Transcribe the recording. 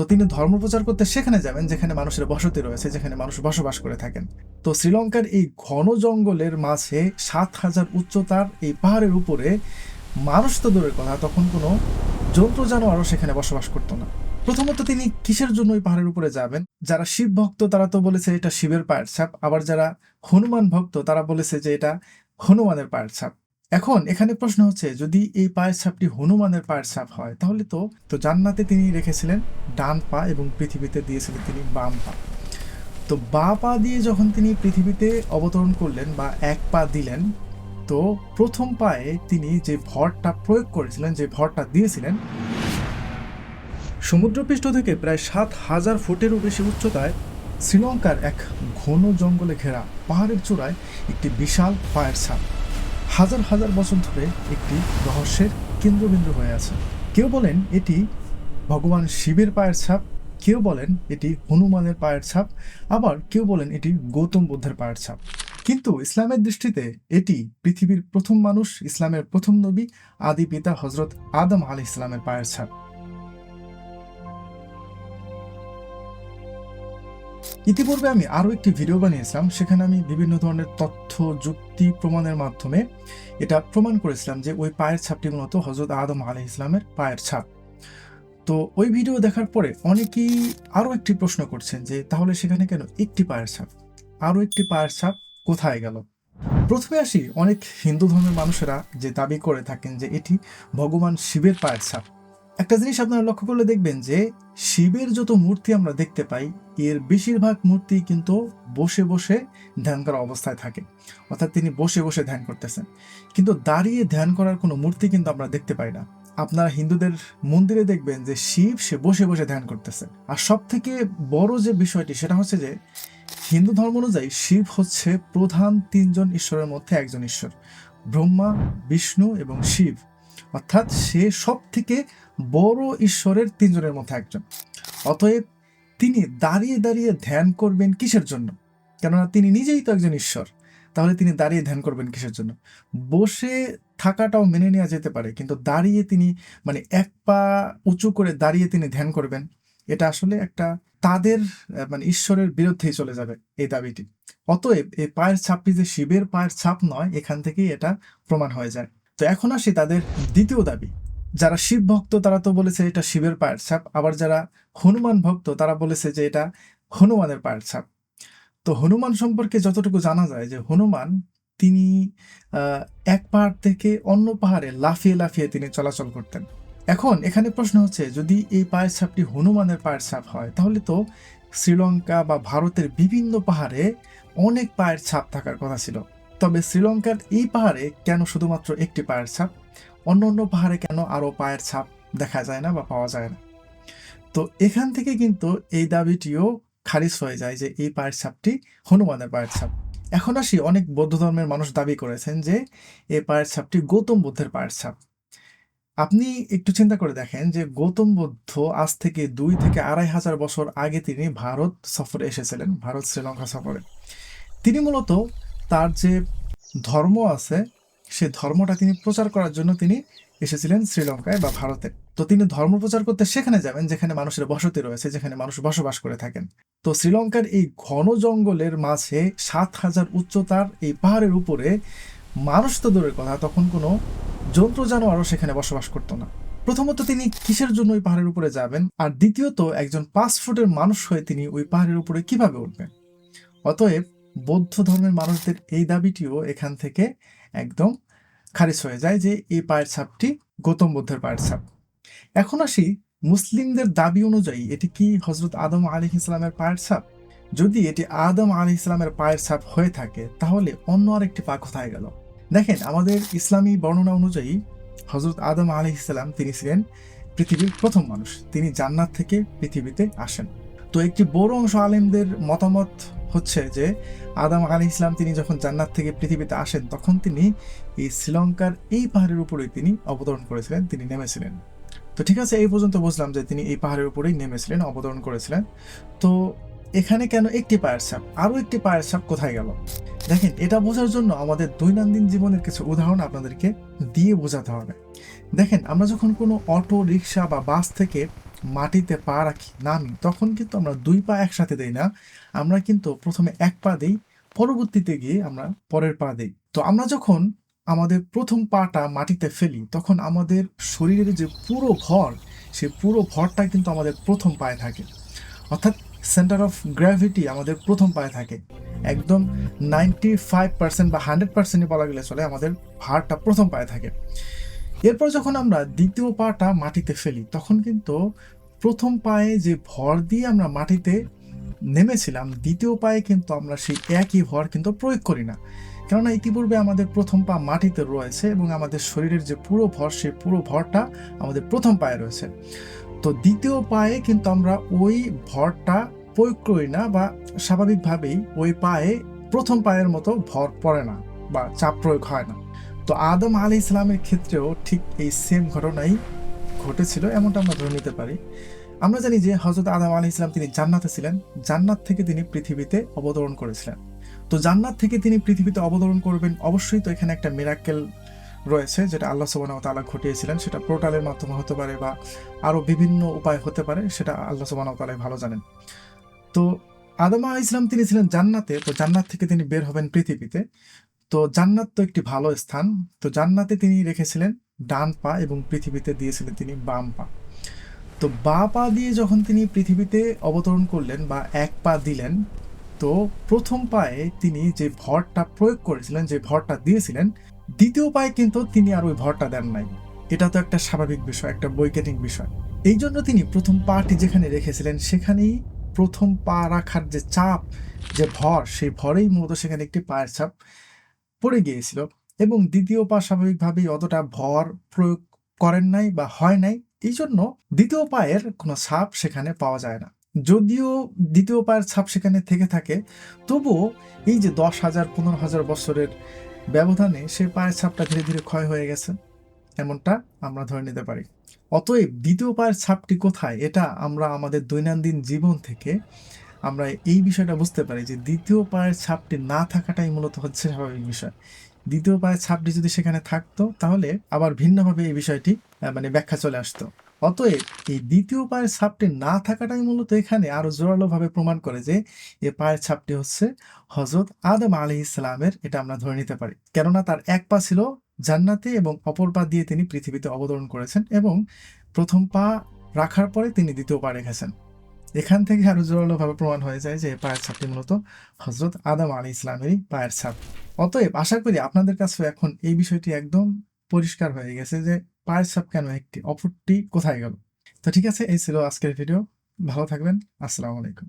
তো তিনি ধর্ম প্রচার করতে সেখানে যাবেন যেখানে মানুষের বসতি রয়েছে, যেখানে মানুষ বসবাস করে থাকেন। তো শ্রীলঙ্কার এই ঘন জঙ্গলের মাঝে 7,000 উচ্চতার এই পাহাড়ের উপরে মানুষ তো দূরের কথা, তখন কোনো জন্তু জানোয়ারও সেখানে বসবাস করতো না। প্রথমত তিনি কিসের জন্য ওই পাহাড়ের উপরে যাবেন? যারা শিব ভক্ত তারা তো বলেছে এটা শিবের পায়ের ছাপ, আবার যারা হনুমান ভক্ত তারা বলেছে যে এটা হনুমানের পায়ের ছাপ। এখন এখানে প্রশ্ন হচ্ছে, যদি এই পায়ের ছাপটি হনুমানের পায়ের ছাপ হয়, তাহলে তো জান্নাতে তিনি রেখেছিলেন ডান পা এবং পৃথিবীতে দিয়েছিলেন তিনি বাম পা। তো বা পা দিয়ে যখন তিনি পৃথিবীতে অবতরণ করলেন বা এক পা দিলেন, তো প্রথম পায়ে তিনি যে ভরটা প্রয়োগ করেছিলেন, যে ভরটা দিয়েছিলেন, সমুদ্রপৃষ্ঠ থেকে প্রায় 7,000 ফুটেরও বেশি উচ্চতায় শ্রীলঙ্কার এক ঘন জঙ্গলে ঘেরা পাহাড়ের চূড়ায় একটি বিশাল পায়ের ছাপ হাজার হাজার বছর ধরে একটি রহস্যের কেন্দ্রবিন্দু হয়ে আছে। কেউ বলেন এটি ভগবান শিবের পায়ের ছাপ, কেউ বলেন এটি হনুমানের পায়ের ছাপ, আবার কেউ বলেন এটি গৌতম বুদ্ধের পায়ের ছাপ। কিন্তু ইসলামের দৃষ্টিতে এটি পৃথিবীর প্রথম মানুষ, ইসলামের প্রথম নবী, আদি পিতা হজরত আদম আলাইহিস সালামের পায়ের ছাপ। ইতিপূর্বে আমি আরও একটি ভিডিও বানিয়েছিলাম, সেখানে আমি বিভিন্ন ধরনের তথ্য, যুক্তি, প্রমাণের মাধ্যমে এটা প্রমাণ করেছিলাম যে ওই পায়ের ছাপটি মূলত হজরত আদম আলাইহিস সালামের পায়ের ছাপ। তো ওই ভিডিও দেখার পরে অনেকেই আরও একটি প্রশ্ন করছেন যে তাহলে সেখানে কেন একটি পায়ের ছাপ, আরও একটি পায়ের ছাপ কোথায় গেল? প্রথমে আসি, অনেক হিন্দু ধর্মের মানুষেরা যে দাবি করে থাকেন যে এটি ভগবান শিবের পায়ের ছাপ। একটা জিনিস আপনারা লক্ষ্য করলে দেখবেন যে শিবের যত মূর্তি আমরা দেখতে পাই, এর বেশিরভাগ মূর্তি কিন্তু বসে বসে ধ্যান করা অবস্থায় থাকে, অর্থাৎ তিনি বসে বসে ধ্যান করতেছেন। কিন্তু দাঁড়িয়ে ধ্যান করার কোনো মূর্তি কিন্তু আমরা দেখতে পাই না। আপনারা হিন্দুদের মন্দিরে দেখবেন যে শিব সে বসে বসে ধ্যান করতেছে। আর সব থেকে বড় যে বিষয়টি সেটা হচ্ছে যে হিন্দু ধর্ম অনুযায়ী শিব হচ্ছে প্রধান 3জন ঈশ্বরের মধ্যে একজন ঈশ্বর, ব্রহ্মা, বিষ্ণু এবং শিব, অর্থাৎ সে সব থেকে বড় ঈশ্বরের 3জনের মধ্যে একজন। অতএব তিনি দাঁড়িয়ে দাঁড়িয়ে ধ্যান করবেন কিসের জন্য? কেননা তিনি নিজেই তো একজন ঈশ্বর, তাহলে তিনি দাঁড়িয়ে ধ্যান করবেন কিসের জন্য? বসে থাকাটাও মেনে নেওয়া যেতে পারে, কিন্তু দাঁড়িয়ে তিনি এক পা উঁচু করে দাঁড়িয়ে তিনি ধ্যান করবেন, এটা আসলে একটা তাদের ঈশ্বরের বিরুদ্ধেই চলে যাবে এই দাবিটি। অতএব এই পায়ের ছাপটি যে শিবের পায়ের ছাপ নয়, এখান থেকেই এটা প্রমাণ হয়ে যায়। তো এখন আসি তাদের দ্বিতীয় দাবি। যারা শিব ভক্ত তারা তো বলেছে এটা শিবের পায়ের ছাপ, আবার যারা হনুমান ভক্ত তারা বলেছে যে এটা হনুমানের পায়ের ছাপ। তো হনুমান সম্পর্কে যতটুকু জানা যায় যে হনুমান তিনি এক পাহাড় থেকে অন্য পাহাড়ে লাফিয়ে লাফিয়ে তিনি চলাচল করতেন। এখন এখানে প্রশ্ন হচ্ছে, যদি এই পায়ের ছাপটি হনুমানের পায়ের ছাপ হয়, তাহলে তো শ্রীলঙ্কা বা ভারতের বিভিন্ন পাহাড়ে অনেক পায়ের ছাপ থাকার কথা ছিল। তবে শ্রীলঙ্কার এই পাহাড়ে কেন শুধুমাত্র একটি পায়ের ছাপ? অন্য অন্য পাহাড়ে কেন আরও পায়ের ছাপ দেখা যায় না বা পাওয়া যায় না? তো এখান থেকে কিন্তু এই দাবিটিও খারিজ হয়ে যায় যে এই পায়ের ছাপটি হনুমানের পায়ের ছাপ। এখন আসি, অনেক বৌদ্ধ ধর্মের মানুষ দাবি করেছেন যে এই পায়ের ছাপটি গৌতম বুদ্ধের পায়ের ছাপ। আপনি একটু চিন্তা করে দেখেন যে গৌতম বুদ্ধ আজ থেকে 2 থেকে 2,500 বছর আগে তিনি ভারত সফরে এসেছিলেন, ভারত শ্রীলঙ্কা সফরে। তিনি মূলত তার যে ধর্ম আছে সে ধর্মটা তিনি প্রচার করার জন্য তিনি এসেছিলেন শ্রীলঙ্কায় বা ভারতে। তো তিনি ধর্ম প্রচার করতে সেখানে যাবেন যেখানে মানুষের বসতি রয়েছে, যেখানে মানুষ বসবাস করে থাকেন। তো শ্রীলঙ্কার এই ঘন জঙ্গলের মাঝে 7,000 উচ্চতার এই পাহাড়ের উপরে মানুষ তো দূরের কথা, তখন কোনো জন্তু জানোয়ারও সেখানে বসবাস করতো না। প্রথমত তিনি কিসের জন্য ওই পাহাড়ের উপরে যাবেন, আর দ্বিতীয়ত একজন 5 ফুটের মানুষ হয়ে তিনি ওই পাহাড়ের উপরে কিভাবে উঠবেন? অতএব বৌদ্ধ ধর্মের মানুষদের এই দাবিটিও এখান থেকে একদম খারিজ হয়ে যায় যে এই পায়ের ছাপটি গৌতম বুদ্ধের পায়ের ছাপ। এখন আসি, মুসলিমদের দাবি অনুযায়ী এটি কি হজরত আদম আলাইহিস সালামের পায়ের ছাপ? যদি এটি আদম আলাইহিস সালামের পায়ের ছাপ হয়ে থাকে, তাহলে অন্য আরেকটি পা কোথায় গেল? দেখেন, আমাদের ইসলামী বর্ণনা অনুযায়ী হজরত আদম আলাইহিস সালাম তিনি ছিলেন পৃথিবীর প্রথম মানুষ, তিনি জান্নাত থেকে পৃথিবীতে আসেন। তো একটি বড় অংশ আলেমদের মতামত হচ্ছে যে আদম আলাইহিস সালাম তিনি যখন জান্নাত থেকে পৃথিবীতে আসেন, তখন তিনি এই শ্রীলঙ্কার এই পাহাড়ের উপরেই তিনি অবতরণ করেছিলেন, তিনি নেমেছিলেন। তো ঠিক আছে, এই পর্যন্ত বুঝলাম যে তিনি এই পাহাড়ের উপরেই নেমেছিলেন, অবতরণ করেছিলেন। তো এখানে কেন একটি পায়ের ছাপ, আরও একটি পায়ের ছাপ কোথায় গেল? দেখেন, এটা বোঝার জন্য আমাদের দৈনন্দিন জীবনের কিছু উদাহরণ আপনাদেরকে দিয়ে বোঝাতে হবে। দেখেন, আমরা যখন কোনো অটো, রিক্সা বা বাস থেকে মাটিতে পা রাখি, নামি, তখন কিন্তু আমরা 2 পা একসাথে দেই না। আমরা কিন্তু প্রথমে 1 পা দেই, পরবর্তীতে গিয়ে আমরা পরের পা দেই। তো আমরা যখন আমাদের প্রথম পাটা মাটিতে ফেলি, তখন আমাদের শরীরের যে পুরো ভর, সেই পুরো ভরটা কিন্তু আমাদের প্রথম পায়ে থাকে। অর্থাৎ সেন্টার অফ গ্র্যাভিটি আমাদের প্রথম পায়ে থাকে। একদম 95% বা 100%ই বলা গেলে চলে, আমাদের ভারটা প্রথম পায়ে থাকে। এরপর যখন আমরা দ্বিতীয় পাটা মাটিতে ফেলি, তখন কিন্তু প্রথম পায়ে যে ভর দিয়ে আমরা মাটিতে নেমেছিলাম, দ্বিতীয় পায়ে কিন্তু আমরা সেই একই ভর কিন্তু প্রয়োগ করি না। কেননা ইতিপূর্বে আমাদের প্রথম পা মাটিতে রয়েছে এবং আমাদের শরীরের যে পুরো ভর, সেই পুরো ভরটা আমাদের প্রথম পায়ে রয়েছে। তো দ্বিতীয় পায়ে কিন্তু আমরা ওই ভরটা প্রয়োগ করি না, বা স্বাভাবিকভাবেই ওই পায়ে প্রথম পায়ের মতো ভর পড়ে না বা চাপ প্রয়োগ হয় না। তো আদম আলাইহিস সালামের ক্ষেত্রেও ঠিক এই সেম ঘটনাই ঘটেছিল, এমনটা আমরা ধরে নিতে পারি। আমরা জানি যে হযরত আদম আলাইহিস সালাম তিনি জান্নাতে ছিলেন, জান্নাত থেকে তিনি পৃথিবীতে অবতরণ করেছিলেন। তো জান্নাত থেকে তিনি পৃথিবীতে অবতরণ করবেন, অবশ্যই তো এখানে একটা মিরাক্কেল রয়েছে যেটা আল্লাহ সুবহানাহু ওয়া তাআলা ঘটিয়েছিলেন। সেটা পোর্টালের মাধ্যমে হতে পারে বা আরো বিভিন্ন উপায় হতে পারে, সেটা আল্লাহ সুবহানাহু ওয়া তাআলাই ভালো জানেন। তো আদম আলাইহিস সালাম তিনি ছিলেন জান্নাতে, তো জান্নাত থেকে তিনি বের হবেন পৃথিবীতে। তো জান্নাত তো একটি ভালো স্থান। তো জান্নাতে তিনি রেখেছিলেন ডান পা এবং পৃথিবীতে দিয়েছিলেন তিনি বাম পা। তো বাঁ পা দিয়ে যখন তিনি পৃথিবীতে অবতরণ করলেন বা 1 পা দিলেন, তো প্রথম পায়ে তিনি যে ভরটা প্রয়োগ করেছিলেন, যে ভরটা দিয়েছিলেন, দ্বিতীয় পায়ে কিন্তু তিনি আর ওই ভরটা দেন নাই। এটা তো একটা স্বাভাবিক বিষয়, একটা বৈজ্ঞানিক বিষয়। এই জন্য তিনি প্রথম পাটি যেখানে রেখেছিলেন, সেখানেই প্রথম পা রাখার যে চাপ, যে ভর, সেই ভরেই মূলত সেখানে একটি পায়ের ছাপ পড়ে গিয়েছিল। এবং দ্বিতীয় পা স্বাভাবিকভাবেই অতটা ভর প্রয়োগ করেন নাই বা হয় নাই। এই জন্য দ্বিতীয় পায়ের কোনো ছাপ সেখানে পাওয়া যায় না। যদিও দ্বিতীয় পায়ের ছাপ সেখানে থেকে থাকে, তবুও এই যে 10,000 15,000 বছরের ব্যবধানে সে পায়ের ছাপটা ধীরে ধীরে ক্ষয় হয়ে গেছে, এমনটা আমরা ধরে নিতে পারি। অতএব দ্বিতীয় পায়ের ছাপটি কোথায়, এটা আমরা আমাদের দৈনন্দিন জীবন থেকে আমরা এই বিষয়টা বুঝতে পারি যে দ্বিতীয় পায়ের ছাপটি না থাকাটাই মূলত হচ্ছে স্বাভাবিক বিষয়। দ্বিতীয় পায়ের ছাপটি যদি সেখানে থাকতো, তাহলে আবার ভিন্নভাবে এই বিষয়টি মানে ব্যাখ্যা চলে আসতো। অতএব এই দ্বিতীয় পায়ের ছাপটি না থাকাটাই মূলত এখানে আরো জোরালোভাবে প্রমাণ করে যে এই পায়ের ছাপটি হচ্ছে হযরত আদম আলাইহিস সালামের, এটা আমরা ধরে নিতে পারি। কেননা তার 1 পা ছিল জান্নাতে এবং অপর পা দিয়ে তিনি পৃথিবীতে অবতরণ করেছেন, এবং প্রথম পা রাখার পরে তিনি দ্বিতীয় পা রেখেছেন। এখান থেকে আরো জোরালোভাবে প্রমাণ হয়ে যায় যে পায়ের ছাপটি মূলত হযরত আদম আলাইহিস সালামেরই পায়ের ছাপ। অতএব আশা করি আপনাদের কাছে এখন এই বিষয়টি একদম পরিষ্কার হয়ে গেছে যে পায়ের ছাপ কেন একটি, অপরটি কোথায় গেল। তো ঠিক আছে, এই ছিল আজকের ভিডিও। ভালো থাকবেন। আসসালামু আলাইকুম।